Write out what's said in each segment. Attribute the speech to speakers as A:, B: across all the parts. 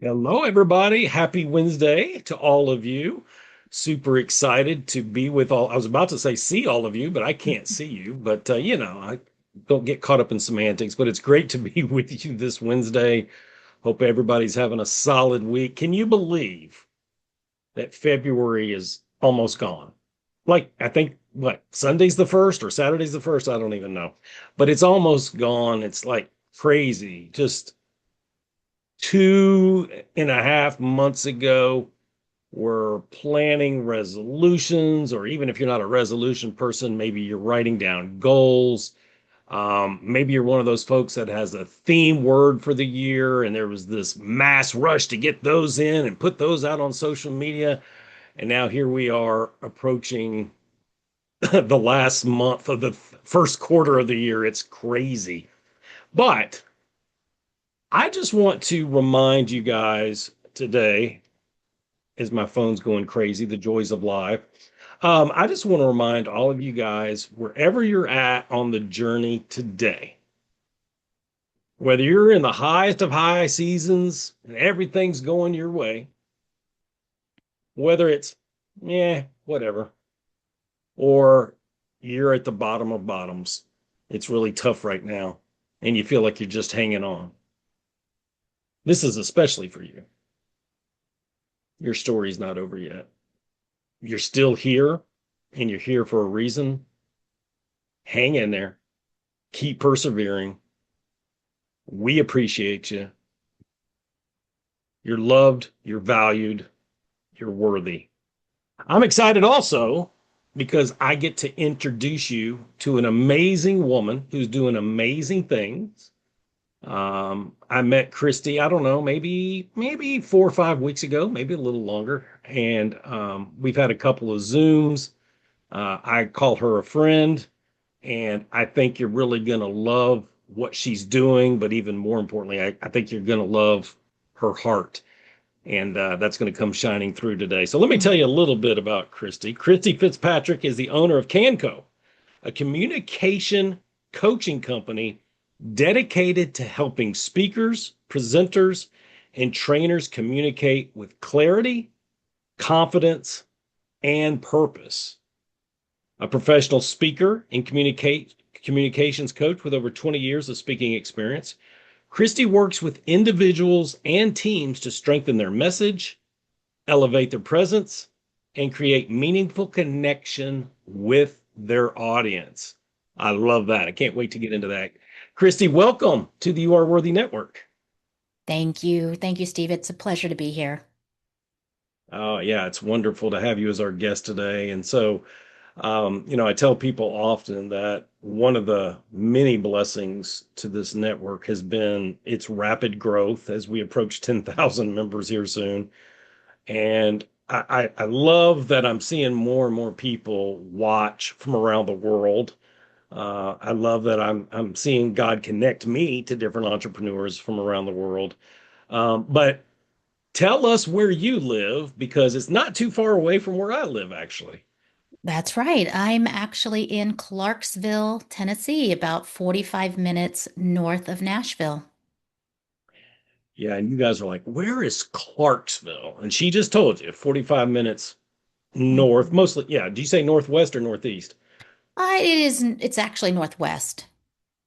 A: Hello, everybody. Happy Wednesday to all of you. Super excited to be with all. I was about to say see all of you, but I can't see you. But I don't get caught up in semantics. But it's great to be with you this Wednesday. Hope everybody's having a solid week. Can you believe that February is almost gone? Like, I think what, Sunday's the first or Saturday's the first? I don't even know. But it's almost gone. It's like crazy. Just 2.5 months ago, we're planning resolutions, or even if you're not a resolution person, maybe you're writing down goals. Maybe you're one of those folks that has a theme word for the year, and there was this mass rush to get those in and put those out on social media. And now here we are approaching the last month of the first quarter of the year. It's crazy. But I just want to remind you guys today, as my phone's going crazy, the joys of life. I just want to remind all of you guys, wherever you're at on the journey today, whether you're in the highest of high seasons and everything's going your way, whether it's, whatever, or you're at the bottom of bottoms, it's really tough right now, and you feel like you're just hanging on. This is especially for you. Your story's not over yet. You're still here, and you're here for a reason. Hang in there. Keep persevering. We appreciate you. You're loved. You're valued. You're worthy. I'm excited also because I get to introduce you to an amazing woman who's doing amazing things. I met Christy, I don't know, maybe 4 or 5 weeks ago, maybe a little longer, and we've had a couple of Zooms. I call her a friend, and I think you're really gonna love what she's doing, but even more importantly, I think you're gonna love her heart, and that's going to come shining through today. So let me tell you a little bit about Christy. Christy FitzPatrick is the owner of CANN Co, a communication coaching company dedicated to helping speakers, presenters, and trainers communicate with clarity, confidence, and purpose. A professional speaker and communications coach with over 20 years of speaking experience, Christie works with individuals and teams to strengthen their message, elevate their presence, and create meaningful connection with their audience. I love that. I can't wait to get into that. Christy, welcome to the You Are Worthy Network.
B: Thank you. Thank you, Steve. It's a pleasure to be here.
A: Oh, yeah, it's wonderful to have you as our guest today. And so, I tell people often that one of the many blessings to this network has been its rapid growth as we approach 10,000 members here soon. And I love that I'm seeing more and more people watch from around the world. I love that I'm seeing God connect me to different entrepreneurs from around the world. But tell us where you live because it's not too far away from where I live, actually.
B: That's right. I'm actually in Clarksville, Tennessee, about 45 minutes north of Nashville.
A: Yeah, and you guys are like, where is Clarksville? And she just told you 45 minutes north,
B: Mhm.
A: mostly. Yeah. Do you say northwest or northeast?
B: It's actually northwest.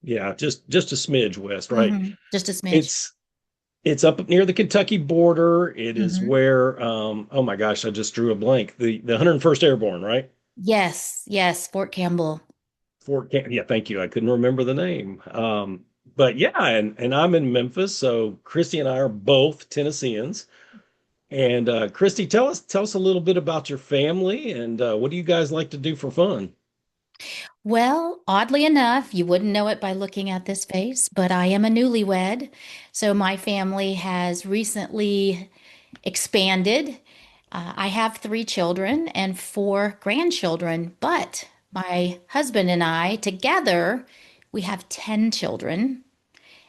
A: Yeah, just a smidge west, right?
B: Just a smidge.
A: It's it's up near the Kentucky border. It is
B: hmm
A: where oh my gosh, I just drew a blank. The 101st Airborne, right?
B: Yes, yes, Fort Campbell.
A: Yeah, thank you. I couldn't remember the name. But yeah, and I'm in Memphis, so Christy and I are both Tennesseans. And Christy, tell us a little bit about your family and what do you guys like to do for fun?
B: Well, oddly enough, you wouldn't know it by looking at this face, but I am a newlywed. So my family has recently expanded. I have three children and four grandchildren, but my husband and I together, we have 10 children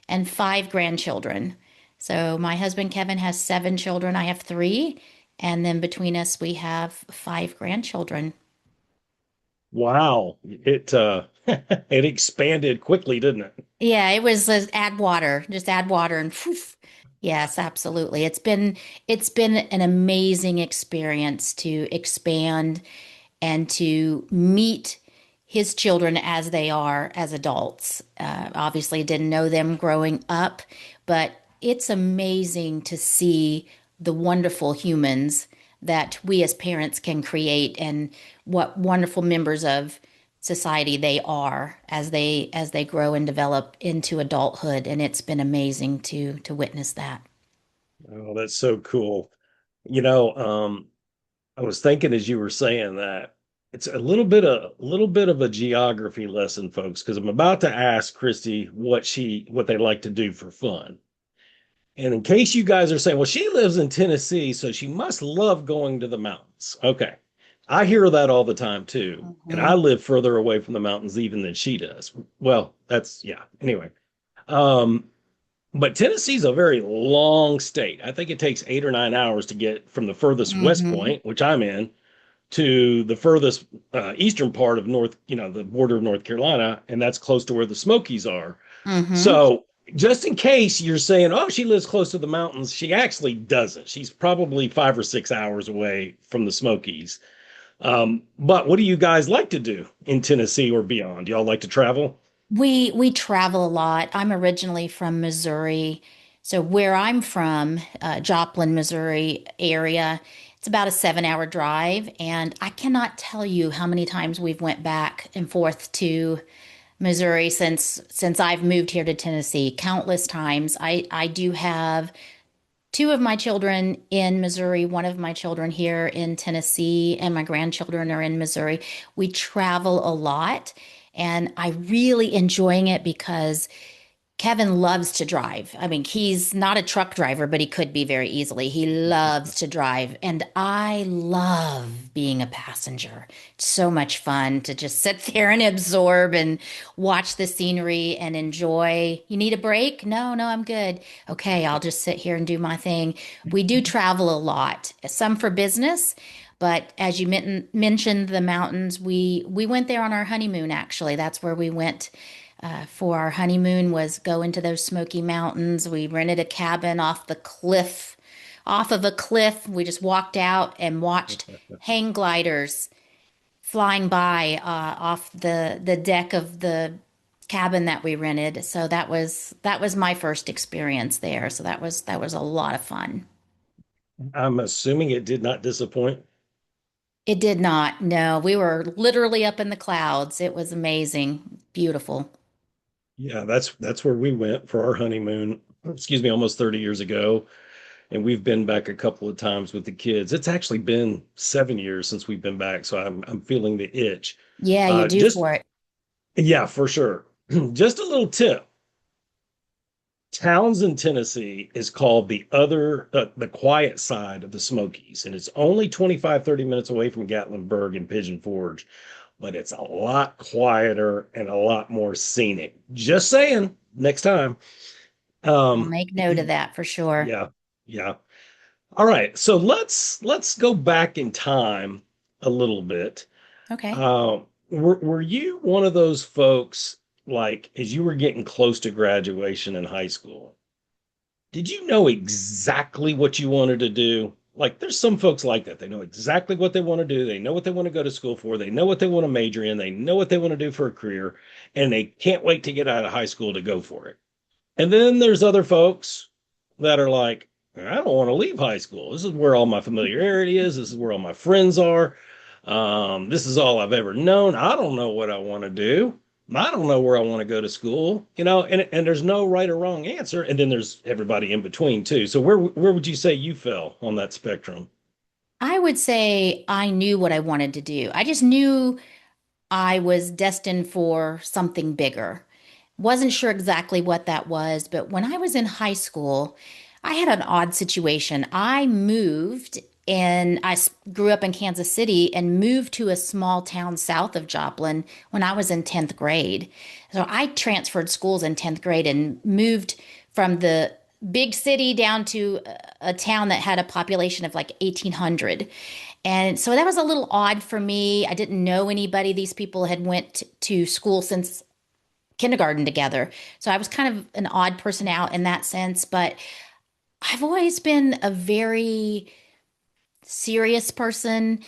B: and five grandchildren. So my husband Kevin has seven children, I have three, and then between us, we have five grandchildren.
A: Wow, it it expanded quickly, didn't it?
B: Yeah, it was add water, just add water and poof. Yes, absolutely. It's been an amazing experience to expand and to meet his children as they are as adults. Obviously, didn't know them growing up, but it's amazing to see the wonderful humans that we as parents can create and what wonderful members of society they are as they grow and develop into adulthood. And it's been amazing to witness that.
A: Oh, that's so cool. You know, I was thinking as you were saying that it's a little bit of a geography lesson, folks, because I'm about to ask Christy what they like to do for fun. And in case you guys are saying, well, she lives in Tennessee, so she must love going to the mountains. Okay. I hear that all the time too. And I
B: Mhm.
A: live further away from the mountains even than she does. Well, that's yeah. Anyway. Um, but Tennessee's a very long state. I think it takes 8 or 9 hours to get from the furthest west
B: Mhm.
A: point, which I'm in, to the furthest eastern part of the border of North Carolina, and that's close to where the Smokies are.
B: Mhm.
A: So, just in case you're saying, oh, she lives close to the mountains, she actually doesn't. She's probably 5 or 6 hours away from the Smokies. But what do you guys like to do in Tennessee or beyond? Y'all like to travel?
B: We travel a lot. I'm originally from Missouri. So where I'm from, Joplin, Missouri area, it's about a 7-hour drive, and I cannot tell you how many times we've went back and forth to Missouri since I've moved here to Tennessee. Countless times. I do have two of my children in Missouri, one of my children here in Tennessee, and my grandchildren are in Missouri. We travel a lot, and I really enjoying it because Kevin loves to drive. I mean, he's not a truck driver, but he could be very easily. He loves to drive, and I love being a passenger. It's so much fun to just sit there and absorb and watch the scenery and enjoy. You need a break? No, no, I'm good. Okay, I'll just sit here and do my thing. We do travel a lot, some for business. But as you mentioned, the mountains, we went there on our honeymoon, actually. That's where we went for our honeymoon was go into those Smoky Mountains. We rented a cabin off of a cliff. We just walked out and watched hang gliders flying by off the deck of the cabin that we rented. So that was my first experience there. So that was a lot of fun.
A: I'm assuming it did not disappoint.
B: It did not. No, we were literally up in the clouds. It was amazing, beautiful.
A: Yeah, that's where we went for our honeymoon, excuse me, almost 30 years ago. And we've been back a couple of times with the kids. It's actually been 7 years since we've been back, so I'm feeling the itch.
B: Yeah, you do
A: Just
B: for it.
A: yeah, for sure. Just a little tip. Townsend, Tennessee is called the quiet side of the Smokies, and it's only 25-30 minutes away from Gatlinburg and Pigeon Forge, but it's a lot quieter and a lot more scenic. Just saying, next time.
B: I'll
A: Um,
B: make note of that for sure.
A: yeah, yeah. All right, so let's go back in time a little bit.
B: Okay.
A: Were you one of those folks like as you were getting close to graduation in high school? Did you know exactly what you wanted to do? Like, there's some folks like that. They know exactly what they want to do. They know what they want to go to school for. They know what they want to major in. They know what they want to do for a career, and they can't wait to get out of high school to go for it. And then there's other folks that are like, I don't want to leave high school. This is where all my familiarity is. This is where all my friends are. This is all I've ever known. I don't know what I want to do. I don't know where I want to go to school, and there's no right or wrong answer. And then there's everybody in between too. So where would you say you fell on that spectrum?
B: I would say I knew what I wanted to do. I just knew I was destined for something bigger. Wasn't sure exactly what that was, but when I was in high school, I had an odd situation. I moved and grew up in Kansas City and moved to a small town south of Joplin when I was in 10th grade. So I transferred schools in 10th grade and moved from the big city down to a town that had a population of like 1,800. And so that was a little odd for me. I didn't know anybody. These people had went to school since kindergarten together. So I was kind of an odd person out in that sense, but I've always been a very serious person,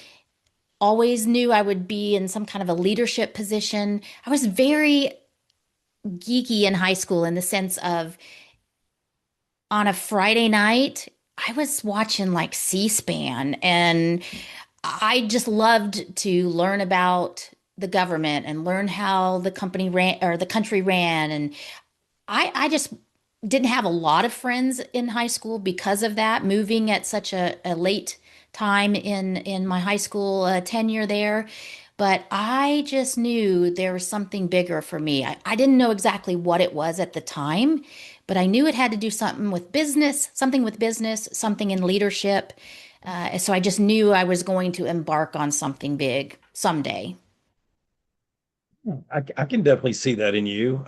B: always knew I would be in some kind of a leadership position. I was very geeky in high school in the sense of on a Friday night, I was watching like C-SPAN and I just loved to learn about the government and learn how the company ran or the country ran. And I just didn't have a lot of friends in high school because of that, moving at such a late time in my high school tenure there. But I just knew there was something bigger for me. I didn't know exactly what it was at the time, but I knew it had to do something with business, something in leadership. So I just knew I was going to embark on something big someday.
A: I can definitely see that in you.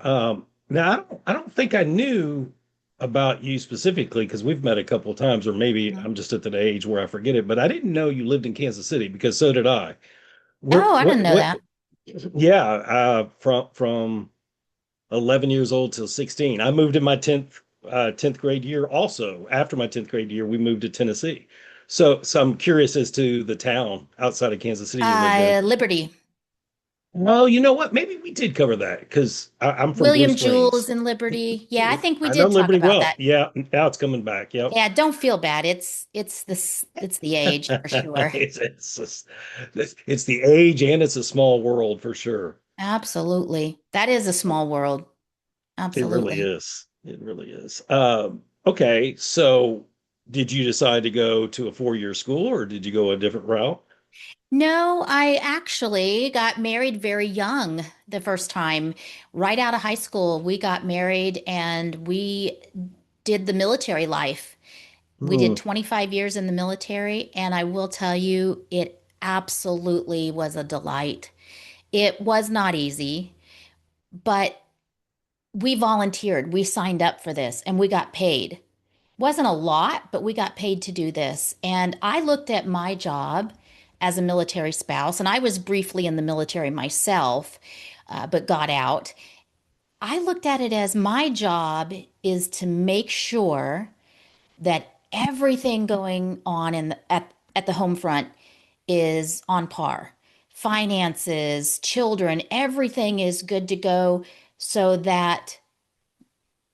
A: Now, I don't think I knew about you specifically because we've met a couple of times, or maybe
B: Mhm.
A: I'm just at that age where I forget it. But I didn't know you lived in Kansas City because so did I. Where,
B: Oh, I didn't
A: what,
B: know
A: what?
B: that.
A: Yeah, from 11 years old till 16. I moved in my 10th grade year. Also, after my 10th grade year, we moved to Tennessee. So I'm curious as to the town outside of Kansas City you lived in.
B: Liberty.
A: Well, you know what? Maybe we did cover that because I'm from Blue
B: William Jules
A: Springs.
B: and Liberty. Yeah, I think we
A: I know
B: did talk
A: Liberty
B: about
A: well.
B: that.
A: Yeah, now it's coming back. Yep.
B: Yeah, don't feel bad. It's the age for sure.
A: It's the age and it's a small world for sure.
B: Absolutely. That is a small world.
A: It really
B: Absolutely.
A: is. It really is. Okay, so did you decide to go to a 4-year school or did you go a different route?
B: No, I actually got married very young the first time. Right out of high school, we got married and we did the military life. We did
A: Hmm.
B: 25 years in the military, and I will tell you, it absolutely was a delight. It was not easy, but we volunteered. We signed up for this and we got paid. Wasn't a lot, but we got paid to do this. And I looked at my job as a military spouse, and I was briefly in the military myself, but got out. I looked at it as my job is to make sure that everything going on at the home front is on par. Finances, children, everything is good to go so that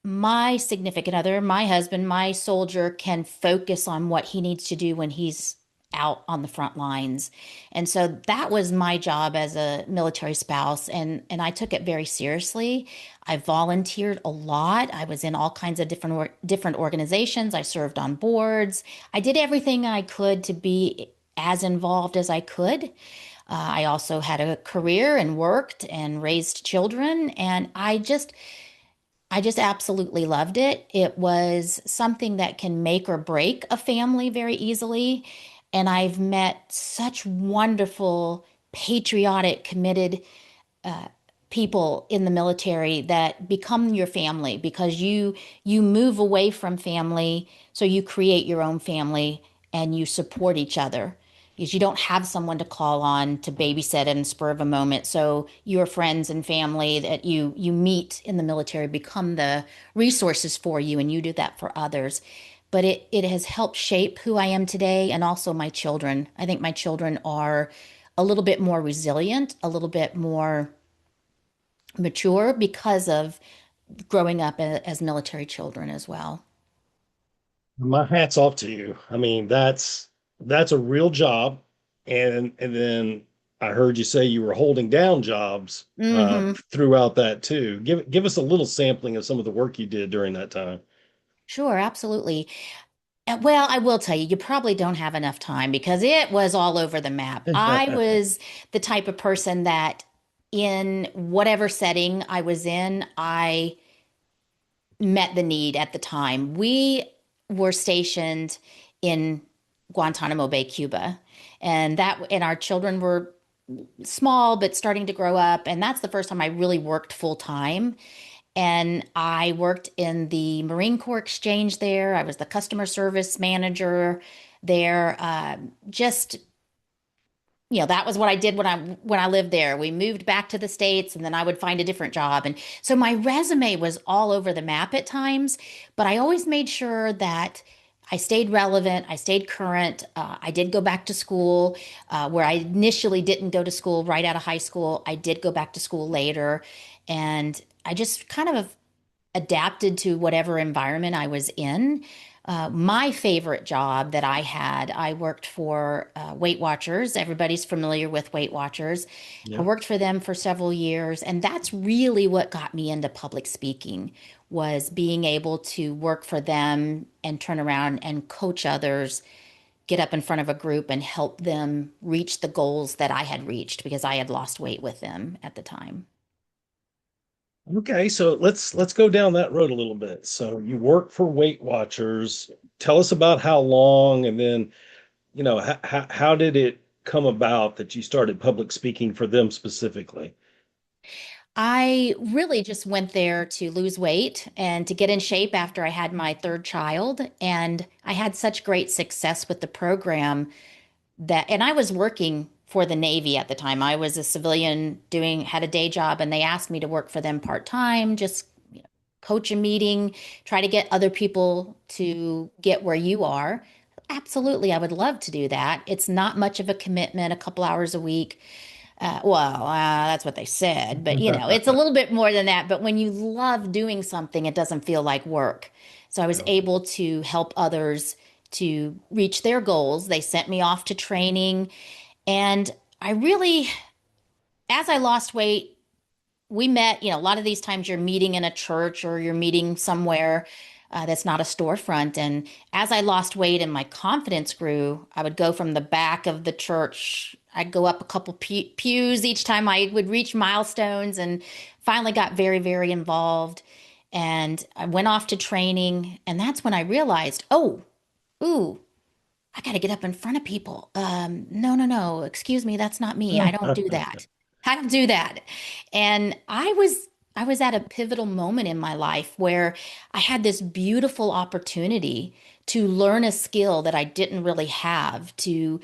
B: my significant other, my husband, my soldier can focus on what he needs to do when he's out on the front lines. And so that was my job as a military spouse and I took it very seriously. I volunteered a lot. I was in all kinds of different organizations. I served on boards. I did everything I could to be as involved as I could. I also had a career and worked and raised children and I just absolutely loved it. It was something that can make or break a family very easily. And I've met such wonderful, patriotic, committed people in the military that become your family because you move away from family, so you create your own family and you support each other because you don't have someone to call on to babysit and spur of a moment. So your friends and family that you meet in the military become the resources for you, and you do that for others. But it has helped shape who I am today and also my children. I think my children are a little bit more resilient, a little bit more mature because of growing up as military children as well.
A: My hat's off to you. I mean, that's a real job. And then I heard you say you were holding down jobs
B: Hmm.
A: throughout that too. Give us a little sampling of some of the work you did during that time.
B: Sure, absolutely. Well, I will tell you, you probably don't have enough time because it was all over the map. I was the type of person that in whatever setting I was in, I met the need at the time. We were stationed in Guantanamo Bay, Cuba, and our children were small but starting to grow up, and that's the first time I really worked full time. And I worked in the Marine Corps Exchange there. I was the customer service manager there. Just that was what I did when I lived there. We moved back to the States, and then I would find a different job. And so my resume was all over the map at times, but I always made sure that I stayed relevant. I stayed current. I did go back to school, where I initially didn't go to school right out of high school. I did go back to school later. And I just kind of adapted to whatever environment I was in. My favorite job that I had, I worked for Weight Watchers. Everybody's familiar with Weight Watchers. I
A: Yeah.
B: worked for them for several years, and that's really what got me into public speaking, was being able to work for them and turn around and coach others, get up in front of a group and help them reach the goals that I had reached because I had lost weight with them at the time.
A: Okay, so let's go down that road a little bit. So you work for Weight Watchers. Tell us about how long, and then, how did it come about that you started public speaking for them specifically?
B: I really just went there to lose weight and to get in shape after I had my third child. And I had such great success with the program and I was working for the Navy at the time. I was a civilian had a day job, and they asked me to work for them part time, just coach a meeting, try to get other people to get where you are. Absolutely, I would love to do that. It's not much of a commitment, a couple hours a week. That's what they said, but it's a little bit more than that. But when you love doing something, it doesn't feel like work. So I was
A: Yeah.
B: able to help others to reach their goals. They sent me off to training, and I really, as I lost weight, we met, a lot of these times you're meeting in a church or you're meeting somewhere that's not a storefront. And as I lost weight and my confidence grew, I would go from the back of the church. I'd go up a couple pews each time I would reach milestones, and finally got very, very involved. And I went off to training. And that's when I realized, oh, ooh, I got to get up in front of people. No, no, no. Excuse me. That's not me. I don't do that. I don't do that. And I was at a pivotal moment in my life where I had this beautiful opportunity to learn a skill that I didn't really have, to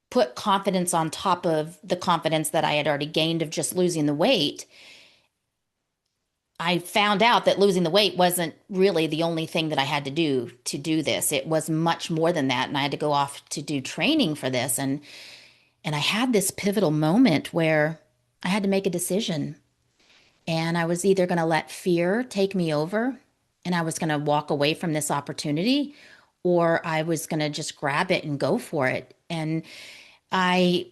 B: put confidence on top of the confidence that I had already gained of just losing the weight. I found out that losing the weight wasn't really the only thing that I had to do this. It was much more than that, and I had to go off to do training for this. And I had this pivotal moment where I had to make a decision, and I was either going to let fear take me over and I was going to walk away from this opportunity, or I was going to just grab it and go for it. And I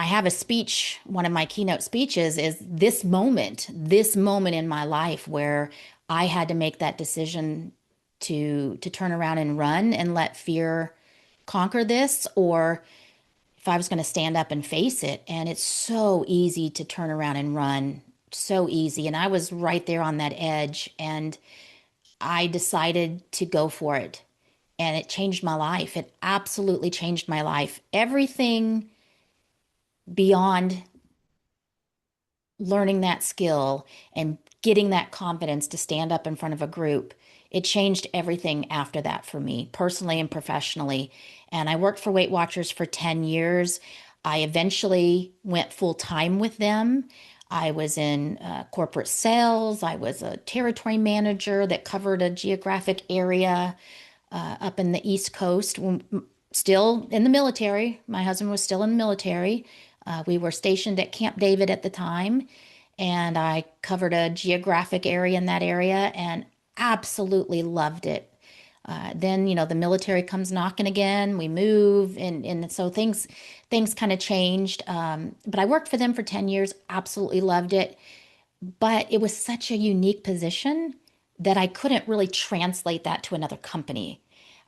B: I have a speech, one of my keynote speeches is this moment in my life where I had to make that decision to turn around and run and let fear conquer this, or if I was going to stand up and face it. And it's so easy to turn around and run, so easy. And I was right there on that edge, and I decided to go for it. And it changed my life. It absolutely changed my life. Everything beyond learning that skill and getting that confidence to stand up in front of a group, it changed everything after that for me, personally and professionally. And I worked for Weight Watchers for 10 years. I eventually went full time with them. I was in corporate sales. I was a territory manager that covered a geographic area up in the East Coast, still in the military. My husband was still in the military. We were stationed at Camp David at the time, and I covered a geographic area in that area and absolutely loved it. Then, the military comes knocking again. We move, and so things kind of changed. But I worked for them for 10 years, absolutely loved it. But it was such a unique position that I couldn't really translate that to another company.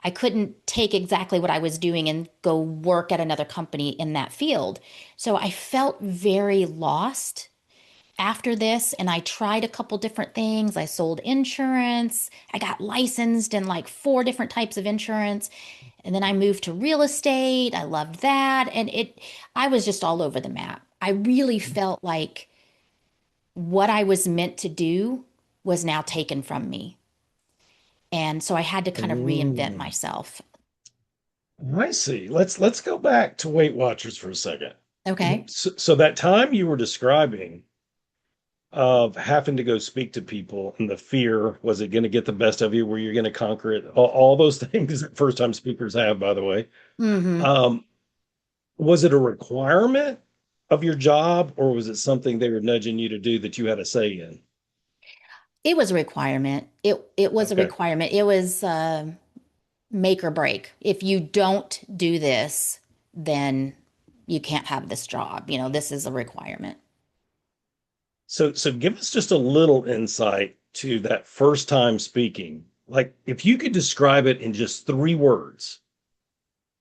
B: I couldn't take exactly what I was doing and go work at another company in that field. So I felt very lost after this, and I tried a couple different things. I sold insurance. I got licensed in like four different types of insurance. And then I moved to real estate. I loved that. And I was just all over the map. I really felt like what I was meant to do was now taken from me. And so I had to kind of reinvent
A: Mm,
B: myself.
A: I see. Let's go back to Weight Watchers for a second.
B: Okay.
A: So that time you were describing, of having to go speak to people and the fear, was it going to get the best of you? Were you going to conquer it? All those things that first time speakers have, by the way.
B: Hmm.
A: Um, was it a requirement of your job, or was it something they were nudging you to do that you had a say in?
B: It was a requirement. It was a
A: Okay.
B: requirement. It was make or break. If you don't do this, then you can't have this job. This is a requirement.
A: So give us just a little insight to that first time speaking. Like if you could describe it in just 3 words,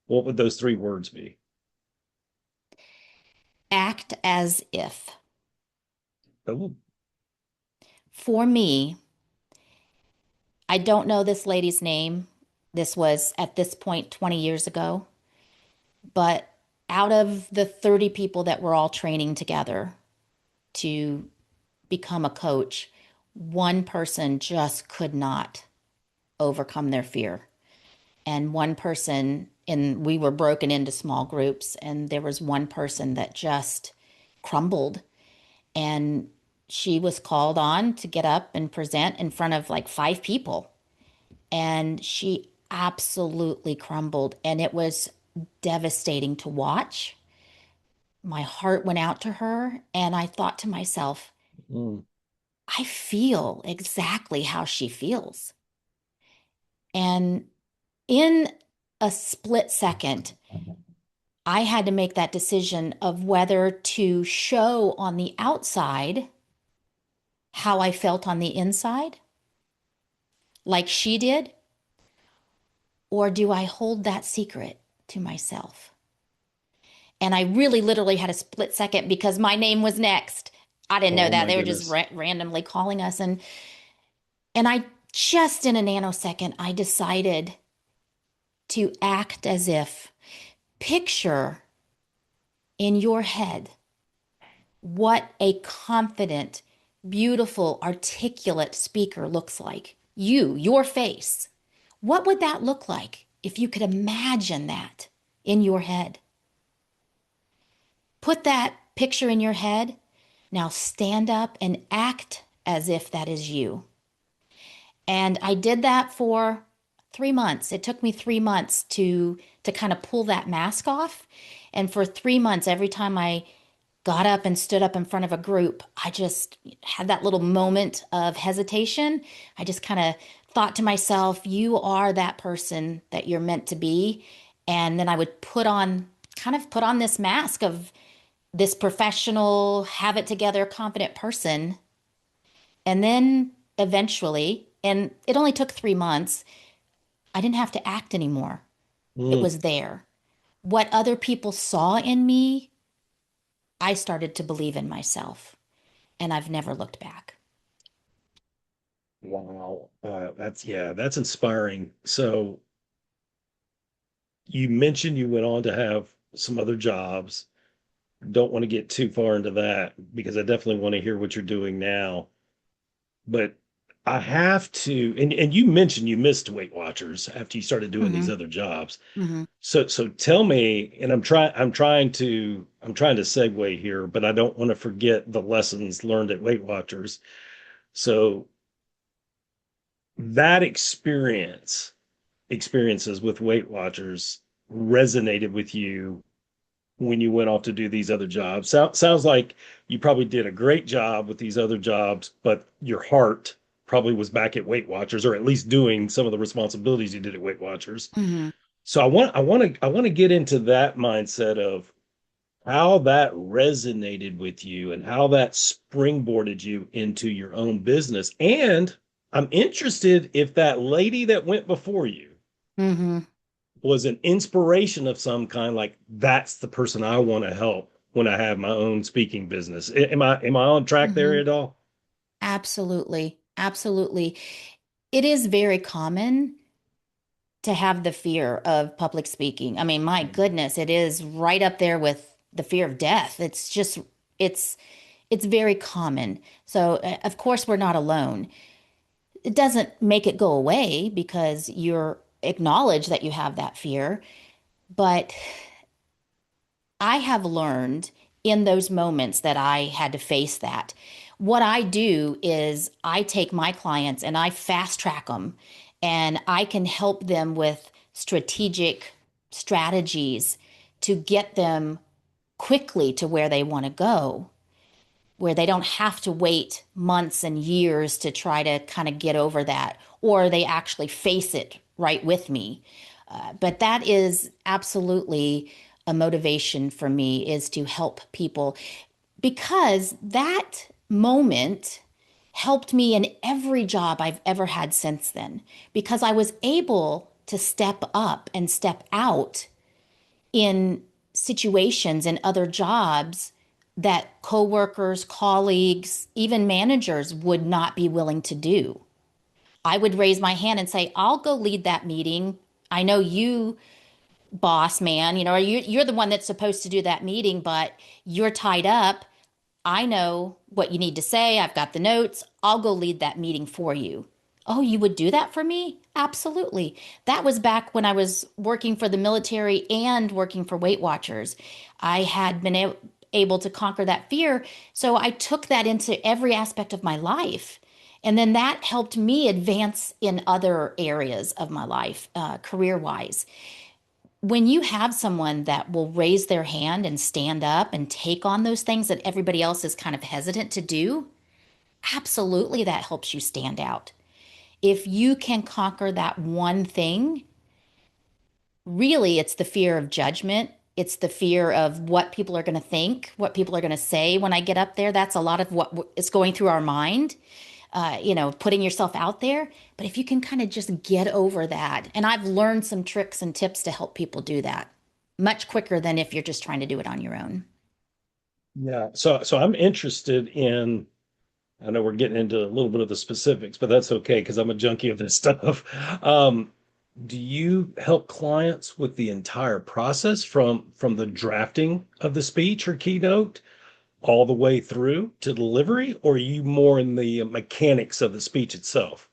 A: what would those 3 words be?
B: Act as if.
A: Oh,
B: For me, I don't know this lady's name. This was at this point 20 years ago. But out of the 30 people that were all training together to become a coach, one person just could not overcome their fear. And one person, and we were broken into small groups, and there was one person that just crumbled. And she was called on to get up and present in front of like 5 people. And she absolutely crumbled. And it was devastating to watch. My heart went out to her, and I thought to myself,
A: mm,
B: I feel exactly how she feels. And in a split second, I had to make that decision of whether to show on the outside how I felt on the inside, like she did, or do I hold that secret to myself? And I really literally had a split second because my name was next. I didn't know
A: oh
B: that.
A: my
B: They were just
A: goodness.
B: randomly calling us. And I just in a nanosecond, I decided to act as if, picture in your head what a confident, beautiful, articulate speaker looks like. Your face. What would that look like if you could imagine that in your head? Put that picture in your head. Now stand up and act as if that is you. And I did that for 3 months. It took me 3 months to kind of pull that mask off. And for 3 months, every time I got up and stood up in front of a group, I just had that little moment of hesitation. I just kind of thought to myself, you are that person that you're meant to be. And then I would put on this mask of this professional, have it together, confident person. And then eventually, and it only took 3 months, I didn't have to act anymore. It
A: Mm,
B: was there. What other people saw in me, I started to believe in myself, and I've never looked back.
A: wow. That's inspiring. So you mentioned you went on to have some other jobs. Don't want to get too far into that because I definitely want to hear what you're doing now. But I have to, and you mentioned you missed Weight Watchers after you started doing these
B: Hmm.
A: other jobs.
B: Hmm.
A: So tell me, and I'm trying to segue here, but I don't want to forget the lessons learned at Weight Watchers. So that experiences with Weight Watchers resonated with you when you went off to do these other jobs. Sounds like you probably did a great job with these other jobs, but your heart probably was back at Weight Watchers, or at least doing some of the responsibilities you did at Weight Watchers.
B: Hmm.
A: So I want to get into that mindset of how that resonated with you and how that springboarded you into your own business. And I'm interested if that lady that went before you
B: Hmm.
A: was an inspiration of some kind, like that's the person I want to help when I have my own speaking business. Am I on track there
B: Hmm.
A: at all?
B: Absolutely. Absolutely. It is very common to have the fear of public speaking. I mean, my goodness, it is right up there with the fear of death. It's it's very common. So, of course, we're not alone. It doesn't make it go away because you're acknowledge that you have that fear, but I have learned in those moments that I had to face that. What I do is I take my clients and I fast track them, and I can help them with strategic strategies to get them quickly to where they want to go, where they don't have to wait months and years to try to kind of get over that, or they actually face it right with me. But that is absolutely a motivation for me, is to help people, because that moment helped me in every job I've ever had since then, because I was able to step up and step out in situations and other jobs that coworkers, colleagues, even managers would not be willing to do. I would raise my hand and say, I'll go lead that meeting. I know you, boss man, you're the one that's supposed to do that meeting, but you're tied up. I know what you need to say. I've got the notes. I'll go lead that meeting for you. Oh, you would do that for me? Absolutely. That was back when I was working for the military and working for Weight Watchers. I had been able to conquer that fear. So I took that into every aspect of my life. And then that helped me advance in other areas of my life, career wise. When you have someone that will raise their hand and stand up and take on those things that everybody else is kind of hesitant to do, absolutely that helps you stand out. If you can conquer that one thing, really it's the fear of judgment. It's the fear of what people are going to think, what people are going to say when I get up there. That's a lot of what is going through our mind, putting yourself out there. But if you can kind of just get over that, and I've learned some tricks and tips to help people do that much quicker than if you're just trying to do it on your own.
A: Yeah. So I'm interested in, I know we're getting into a little bit of the specifics, but that's okay because I'm a junkie of this stuff. Um, do you help clients with the entire process from the drafting of the speech or keynote all the way through to delivery, or are you more in the mechanics of the speech itself?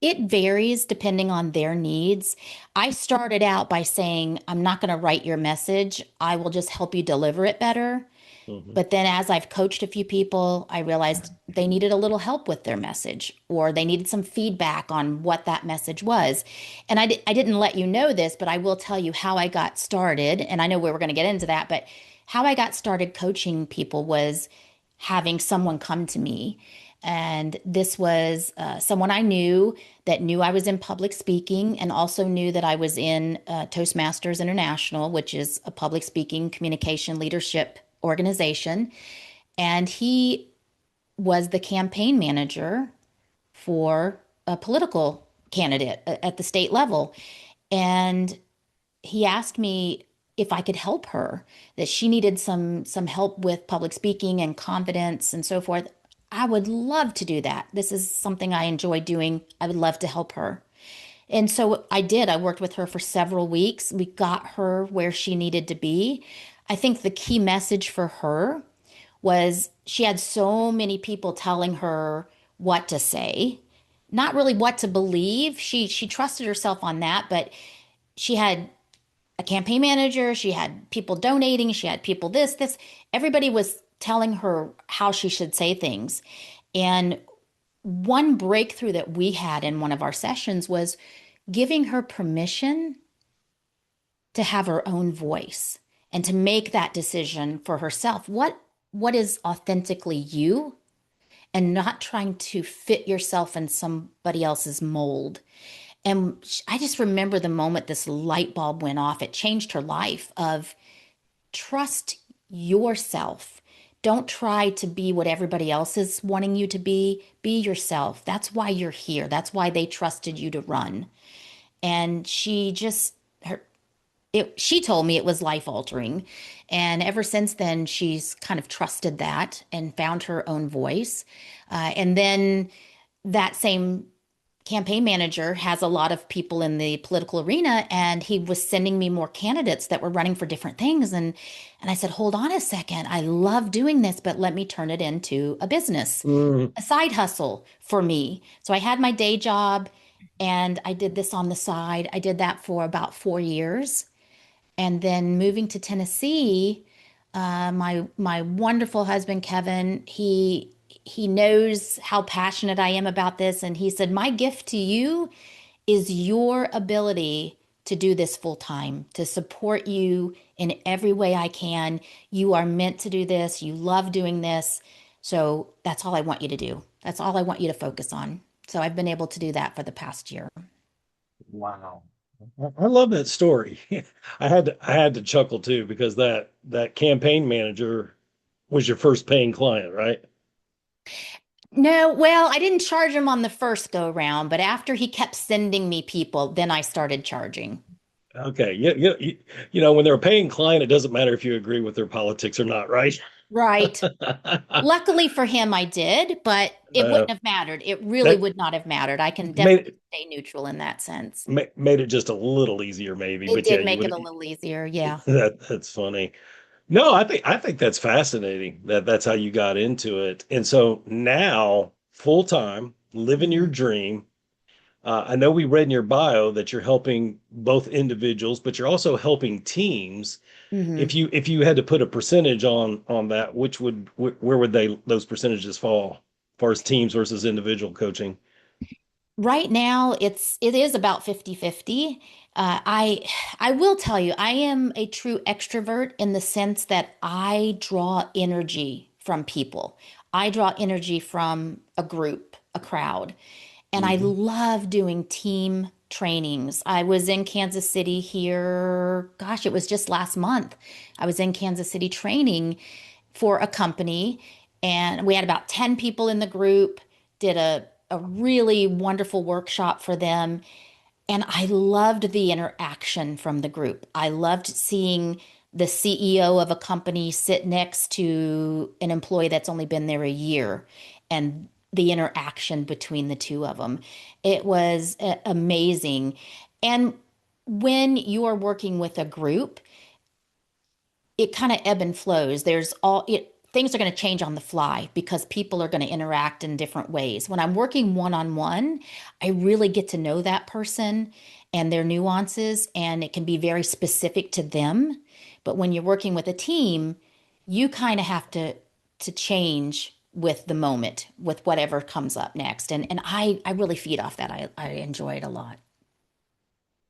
B: It varies depending on their needs. I started out by saying, I'm not going to write your message. I will just help you deliver it better.
A: Mhm.
B: But then as I've coached a few people, I realized they needed a little help with their message, or they needed some feedback on what that message was. And I didn't let you know this, but I will tell you how I got started. And I know we were going to get into that, but how I got started coaching people was having someone come to me. And this was someone I knew that knew I was in public speaking, and also knew that I was in Toastmasters International, which is a public speaking communication leadership organization. And he was the campaign manager for a political candidate at the state level. And he asked me if I could help her, that she needed some help with public speaking and confidence and so forth. I would love to do that. This is something I enjoy doing. I would love to help her. And so I did. I worked with her for several weeks. We got her where she needed to be. I think the key message for her was she had so many people telling her what to say, not really what to believe. She trusted herself on that, but she had a campaign manager, she had people donating, she had people this. Everybody was telling her how she should say things. And one breakthrough that we had in one of our sessions was giving her permission to have her own voice and to make that decision for herself. What is authentically you, and not trying to fit yourself in somebody else's mold. And I just remember the moment this light bulb went off. It changed her life of trust yourself. Don't try to be what everybody else is wanting you to be. Be yourself. That's why you're here. That's why they trusted you to run. And she told me it was life altering. And ever since then, she's kind of trusted that and found her own voice. And then that same campaign manager has a lot of people in the political arena, and he was sending me more candidates that were running for different things. And I said, hold on a second. I love doing this, but let me turn it into a business,
A: Mm.
B: a side hustle for me. So I had my day job and I did this on the side. I did that for about 4 years. And then moving to Tennessee, my wonderful husband Kevin, he knows how passionate I am about this. And he said, my gift to you is your ability to do this full time, to support you in every way I can. You are meant to do this. You love doing this. So that's all I want you to do. That's all I want you to focus on. So I've been able to do that for the past year.
A: Wow. I love that story. I had to chuckle too because that campaign manager was your first paying client, right?
B: No, well, I didn't charge him on the first go round, but after he kept sending me people, then I started charging.
A: Okay. You know, when they're a paying client, it doesn't matter if you agree with their politics or not, right?
B: Right. Luckily for him, I did, but it
A: Uh,
B: wouldn't have mattered. It really
A: that
B: would not have mattered. I can definitely
A: made
B: stay neutral in that sense.
A: made it just a little easier, maybe.
B: It
A: But yeah,
B: did
A: you
B: make it
A: would.
B: a little easier. Yeah.
A: That's funny. No, I think that's fascinating that that's how you got into it. And so now, full time, living your
B: hmm
A: dream. I know we read in your bio that you're helping both individuals, but you're also helping teams.
B: hmm
A: If you had to put a percentage on that, which would where would those percentages fall, as far as teams versus individual coaching?
B: Right now, it is about 50-50. I will tell you, I am a true extrovert in the sense that I draw energy from people. I draw energy from a group, a crowd. And I
A: Hmm.
B: love doing team trainings. I was in Kansas City here, gosh, it was just last month. I was in Kansas City training for a company, and we had about 10 people in the group, did a really wonderful workshop for them. And I loved the interaction from the group. I loved seeing the CEO of a company sit next to an employee that's only been there a year and the interaction between the two of them. It was amazing. And when you are working with a group, it kind of ebb and flows. There's all it things are going to change on the fly because people are going to interact in different ways. When I'm working one on one, I really get to know that person and their nuances, and it can be very specific to them. But when you're working with a team, you kind of have to change with the moment, with whatever comes up next. And I really feed off that. I enjoy it a lot.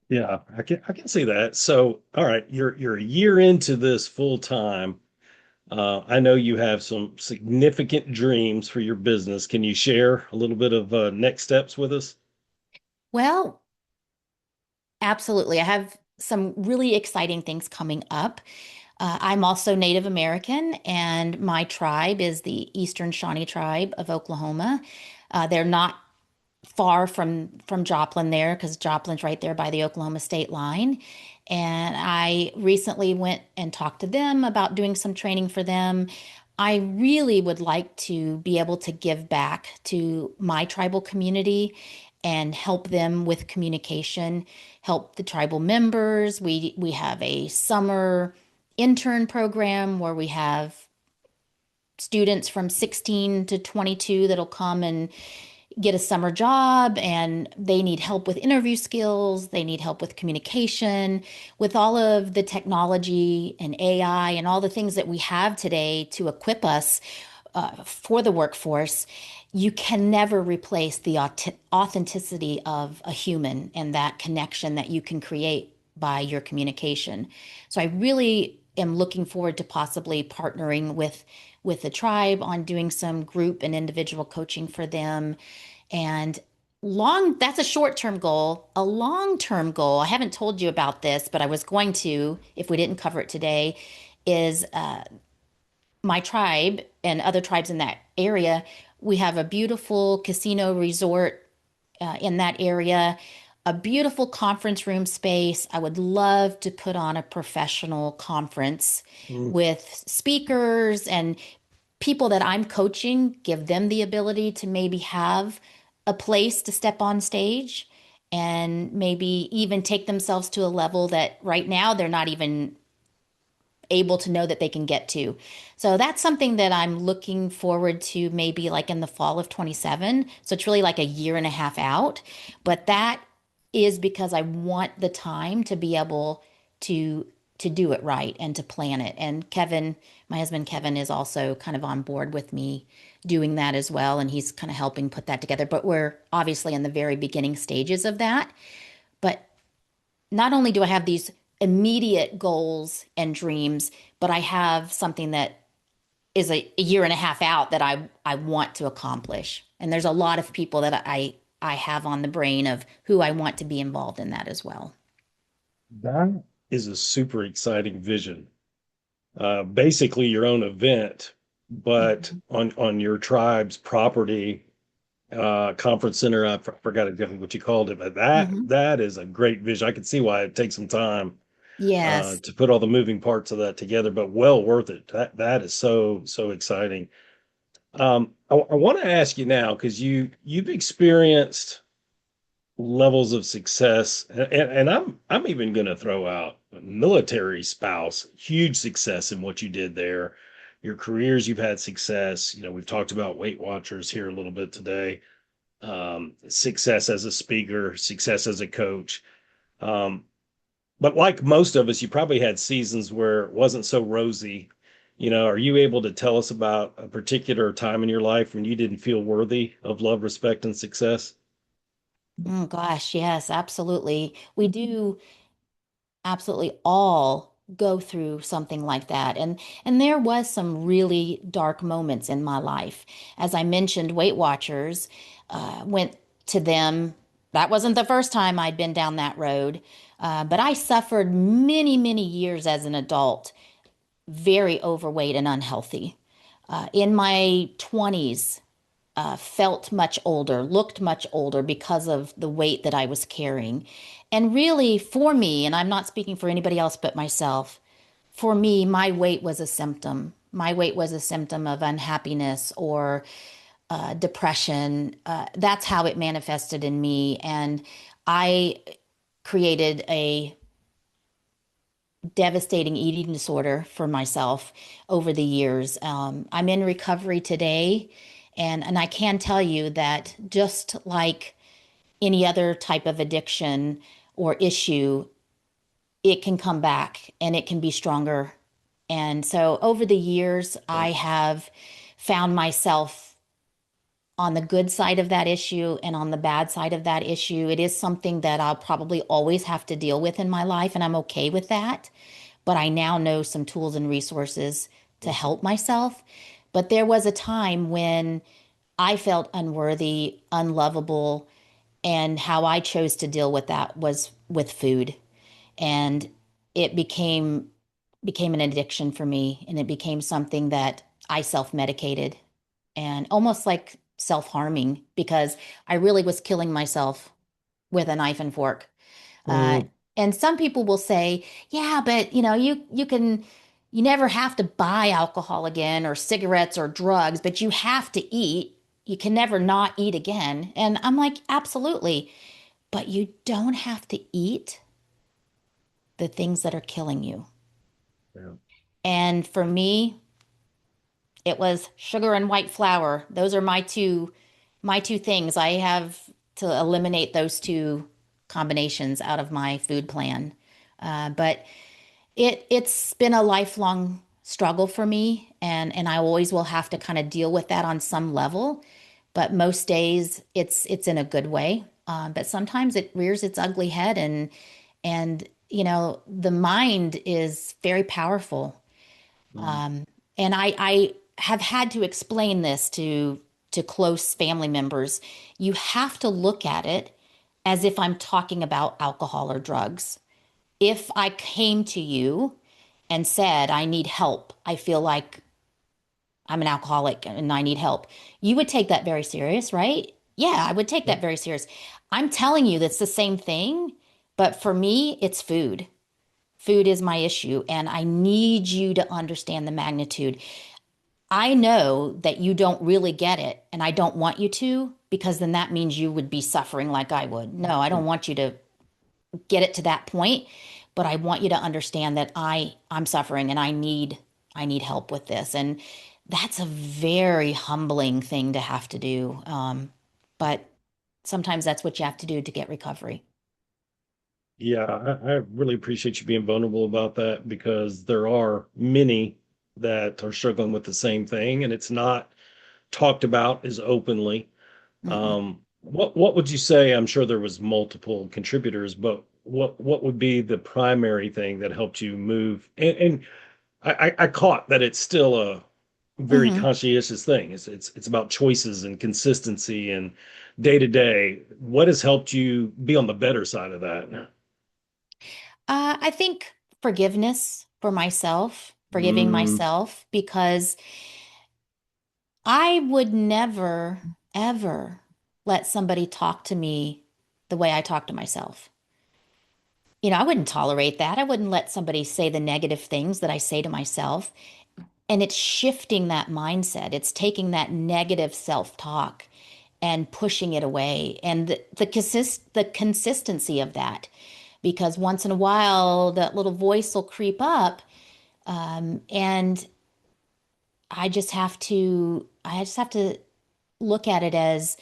A: Yeah, I can see that. So, all right, you're a year into this full time. I know you have some significant dreams for your business. Can you share a little bit of next steps with us?
B: Well, absolutely. I have some really exciting things coming up. I'm also Native American, and my tribe is the Eastern Shawnee Tribe of Oklahoma. They're not far from Joplin there because Joplin's right there by the Oklahoma state line. And I recently went and talked to them about doing some training for them. I really would like to be able to give back to my tribal community and help them with communication, help the tribal members. We have a summer intern program where we have students from 16 to 22 that'll come and get a summer job, and they need help with interview skills. They need help with communication, with all of the technology and AI and all the things that we have today to equip us for the workforce. You can never replace the authenticity of a human and that connection that you can create by your communication. So I really am looking forward to possibly partnering with the tribe on doing some group and individual coaching for them. And that's a short-term goal. A long-term goal, I haven't told you about this, but I was going to, if we didn't cover it today, is my tribe and other tribes in that area. We have a beautiful casino resort in that area, a beautiful conference room space. I would love to put on a professional conference
A: Mm.
B: with speakers and people that I'm coaching, give them the ability to maybe have a place to step on stage and maybe even take themselves to a level that right now they're not even able to know that they can get to. So that's something that I'm looking forward to maybe like in the fall of 27. So it's really like a year and a half out. But that is because I want the time to be able to to do it right and to plan it. And Kevin, my husband Kevin, is also kind of on board with me doing that as well, and he's kind of helping put that together. But we're obviously in the very beginning stages of that. But not only do I have these immediate goals and dreams, but I have something that is a year and a half out that I want to accomplish. And there's a lot of people that I have on the brain of who I want to be involved in that as well.
A: That is a super exciting vision. Basically your own event, but
B: Mhm.
A: on your tribe's property, conference center. Forgot exactly what you called it, but
B: Mhm.
A: that is a great vision. I can see why it takes some time
B: Yes.
A: to put all the moving parts of that together, but well worth it. That is so exciting. I want to ask you now because you've experienced levels of success, and I'm even going to throw out military spouse, huge success in what you did there. Your careers, you've had success. We've talked about Weight Watchers here a little bit today. Success as a speaker, success as a coach. Um, but like most of us, you probably had seasons where it wasn't so rosy. Are you able to tell us about a particular time in your life when you didn't feel worthy of love, respect, and success?
B: Oh gosh, yes, absolutely. We do absolutely all go through something like that. And there was some really dark moments in my life. As I mentioned, Weight Watchers, went to them. That wasn't the first time I'd been down that road, but I suffered many, many years as an adult, very overweight and unhealthy. In my 20s, felt much older, looked much older because of the weight that I was carrying. And really, for me, and I'm not speaking for anybody else but myself, for me, my weight was a symptom. My weight was a symptom of unhappiness or depression. That's how it manifested in me. And I created a devastating eating disorder for myself over the years. I'm in recovery today, and I can tell you that just like any other type of addiction or issue, it can come back and it can be stronger. And so over the years,
A: Yeah.
B: I have found myself on the good side of that issue and on the bad side of that issue. It is something that I'll probably always have to deal with in my life, and I'm okay with that. But I now know some tools and resources to help myself. But there was a time when I felt unworthy, unlovable, and how I chose to deal with that was with food. And it became an addiction for me, and it became something that I self-medicated and almost like self-harming because I really was killing myself with a knife and fork. Uh,
A: Mm,
B: and some people will say, yeah, but you never have to buy alcohol again or cigarettes or drugs, but you have to eat. You can never not eat again. And I'm like, absolutely. But you don't have to eat the things that are killing you.
A: yeah.
B: And for me, it was sugar and white flour. Those are my two things. I have to eliminate those two combinations out of my food plan. But it's been a lifelong struggle for me, and I always will have to kind of deal with that on some level. But most days it's in a good way. But sometimes it rears its ugly head, and the mind is very powerful.
A: Mm,
B: And I have had to explain this to close family members. You have to look at it as if I'm talking about alcohol or drugs. If I came to you and said, I need help, I feel like I'm an alcoholic and I need help, you would take that very serious, right? Yeah, I would take
A: yeah.
B: that very serious. I'm telling you that's the same thing, but for me, it's food. Food is my issue, and I need you to understand the magnitude. I know that you don't really get it, and I don't want you to, because then that means you would be suffering like I would. No, I don't want you to get it to that point, but I want you to understand that I'm suffering and I need help with this. And that's a very humbling thing to have to do. But sometimes that's what you have to do to get recovery.
A: Yeah, I really appreciate you being vulnerable about that because there are many that are struggling with the same thing, and it's not talked about as openly.
B: Mm-mm.
A: What would you say? I'm sure there was multiple contributors, but what would be the primary thing that helped you move? And I caught that it's still a very
B: Mm-hmm.
A: conscientious thing. It's about choices and consistency and day to day. What has helped you be on the better side of that?
B: I think forgiveness for myself, forgiving
A: Mm,
B: myself, because I would never, ever let somebody talk to me the way I talk to myself. I wouldn't tolerate that. I wouldn't let somebody say the negative things that I say to myself. And it's shifting that mindset. It's taking that negative self-talk and pushing it away. And the consistency of that. Because once in a while, that little voice will creep up. And I just have to look at it as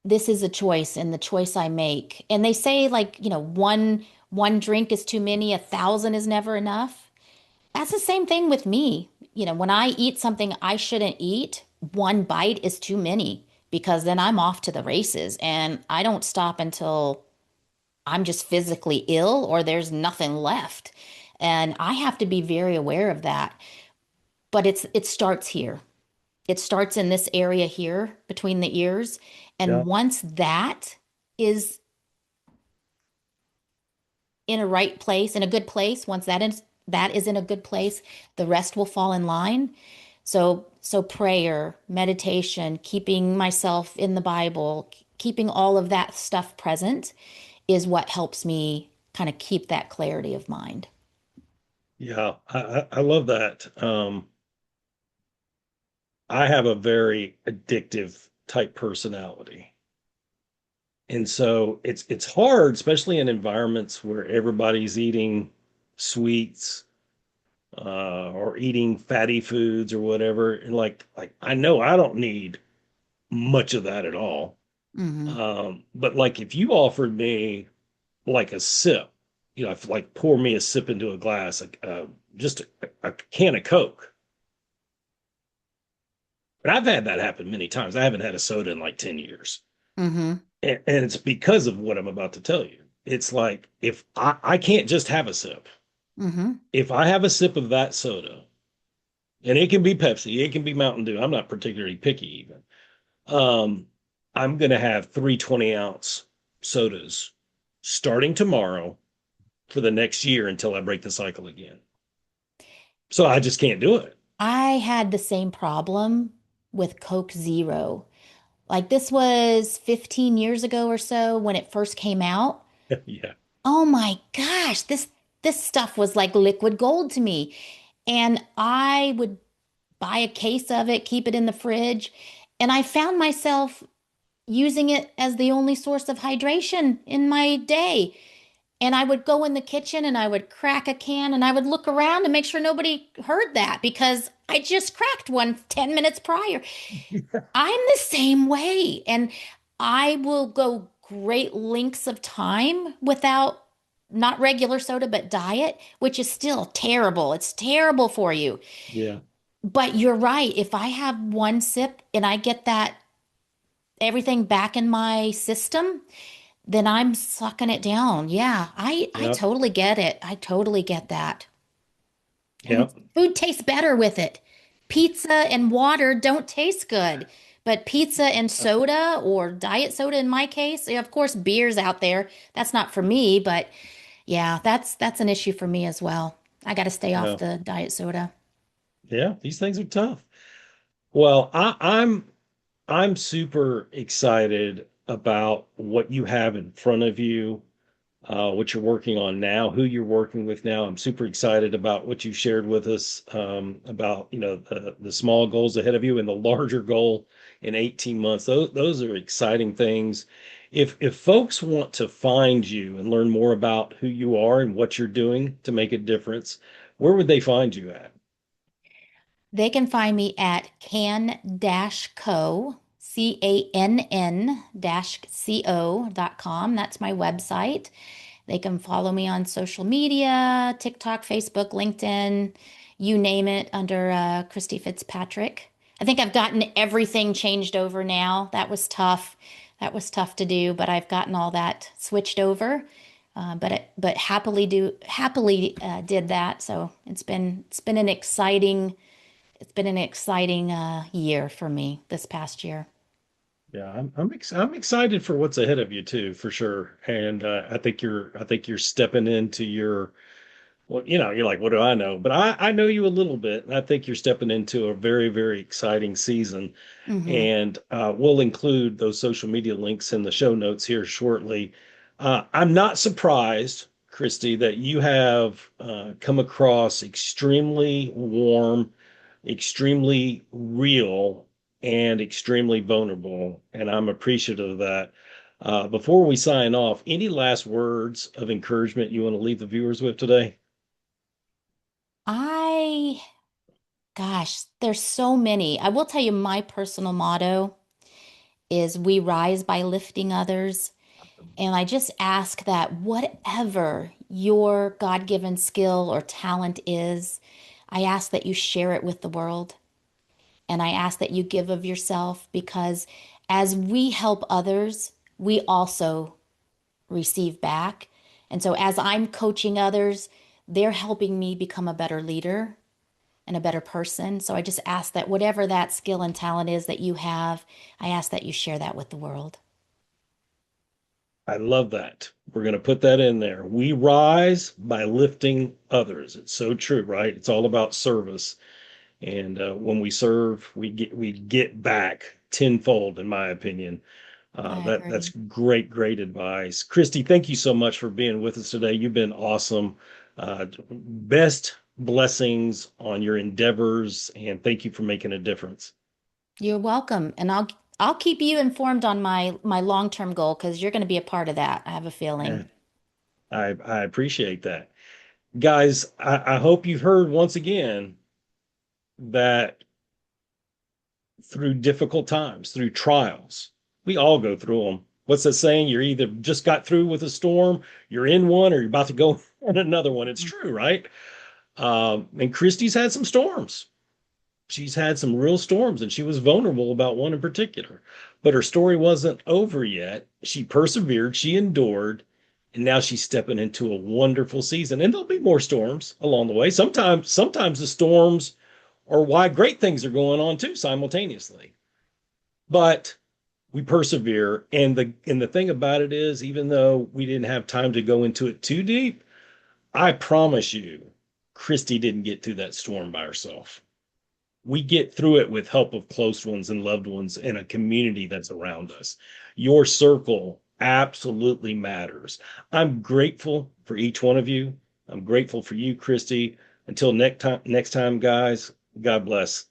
B: this is a choice and the choice I make. And they say like, one drink is too many, 1,000 is never enough. That's the same thing with me. When I eat something I shouldn't eat, one bite is too many because then I'm off to the races and I don't stop until I'm just physically ill or there's nothing left. And I have to be very aware of that. But it starts here. It starts in this area here between the ears.
A: yeah,
B: And once that is in a right place, in a good place, once that is in a good place, the rest will fall in line. So prayer, meditation, keeping myself in the Bible, keeping all of that stuff present is what helps me kind of keep that clarity of mind.
A: yeah, I love that. I have a very addictive type personality. And so it's hard, especially in environments where everybody's eating sweets or eating fatty foods or whatever. And like I know I don't need much of that at all.
B: Hmm.
A: But like if you offered me like a sip, if like pour me a sip into a glass, like just a can of Coke. And I've had that happen many times. I haven't had a soda in like 10 years.
B: Hmm.
A: And it's because of what I'm about to tell you. It's like if I can't just have a sip.
B: Hmm.
A: If I have a sip of that soda, and it can be Pepsi, it can be Mountain Dew. I'm not particularly picky even. Um, I'm gonna have 3 20-ounce sodas starting tomorrow for the next year until I break the cycle again. So I just can't do it.
B: I had the same problem with Coke Zero. Like this was 15 years ago or so when it first came out.
A: Yeah.
B: Oh my gosh, this stuff was like liquid gold to me. And I would buy a case of it, keep it in the fridge, and I found myself using it as the only source of hydration in my day. And I would go in the kitchen and I would crack a can and I would look around and make sure nobody heard that because I just cracked one 10 minutes prior. I'm the same way. And I will go great lengths of time without not regular soda, but diet, which is still terrible. It's terrible for you.
A: Yeah.
B: But you're right. If I have one sip and I get that everything back in my system, then I'm sucking it down. Yeah, I
A: Yeah.
B: totally get it. I totally get that.
A: Yeah.
B: And food tastes better with it. Pizza and water don't taste good, but pizza and soda or diet soda in my case, yeah, of course beer's out there. That's not for me, but yeah, that's an issue for me as well. I got to stay off
A: Yeah.
B: the diet soda.
A: Yeah. These things are tough. Well, I'm super excited about what you have in front of you, what you're working on now, who you're working with now. I'm super excited about what you shared with us about the small goals ahead of you and the larger goal in 18 months. Those are exciting things. If folks want to find you and learn more about who you are and what you're doing to make a difference, where would they find you at?
B: They can find me at CANN-CO, CANN-CO.com. That's my website. They can follow me on social media, TikTok, Facebook, LinkedIn, you name it, under Christy FitzPatrick. I think I've gotten everything changed over now. That was tough. That was tough to do, but I've gotten all that switched over. But happily did that. So it's been an exciting year for me this past year.
A: Yeah, I'm excited for what's ahead of you too, for sure. And I think you're stepping into your, well, you're like, what do I know? But I know you a little bit, and I think you're stepping into a very, very exciting season.
B: Hmm.
A: And we'll include those social media links in the show notes here shortly. I'm not surprised, Christy, that you have come across extremely warm, extremely real, and extremely vulnerable. And I'm appreciative of that. Before we sign off, any last words of encouragement you want to leave the viewers with today?
B: I, gosh, there's so many. I will tell you my personal motto is we rise by lifting others. And I just ask that whatever your God-given skill or talent is, I ask that you share it with the world. And I ask that you give of yourself because as we help others, we also receive back. And so as I'm coaching others, they're helping me become a better leader and a better person. So I just ask that whatever that skill and talent is that you have, I ask that you share that with the world.
A: I love that. We're going to put that in there. We rise by lifting others. It's so true, right? It's all about service. And when we serve, we get back tenfold, in my opinion.
B: I
A: That's
B: agree.
A: great advice. Christy, thank you so much for being with us today. You've been awesome. Best blessings on your endeavors, and thank you for making a difference.
B: You're welcome. And I'll keep you informed on my long-term goal because you're going to be a part of that. I have a
A: Eh,
B: feeling.
A: I appreciate that. Guys, I hope you've heard once again that through difficult times, through trials, we all go through them. What's that saying? You're either just got through with a storm, you're in one, or you're about to go in another one. It's true, right? And Christy's had some storms. She's had some real storms, and she was vulnerable about one in particular. But her story wasn't over yet. She persevered, she endured, and now she's stepping into a wonderful season. And there'll be more storms along the way. Sometimes the storms are why great things are going on too simultaneously. But we persevere, and the thing about it is, even though we didn't have time to go into it too deep, I promise you, Christy didn't get through that storm by herself. We get through it with help of close ones and loved ones and a community that's around us. Your circle absolutely matters. I'm grateful for each one of you. I'm grateful for you, Christy. Until next time, guys, God bless.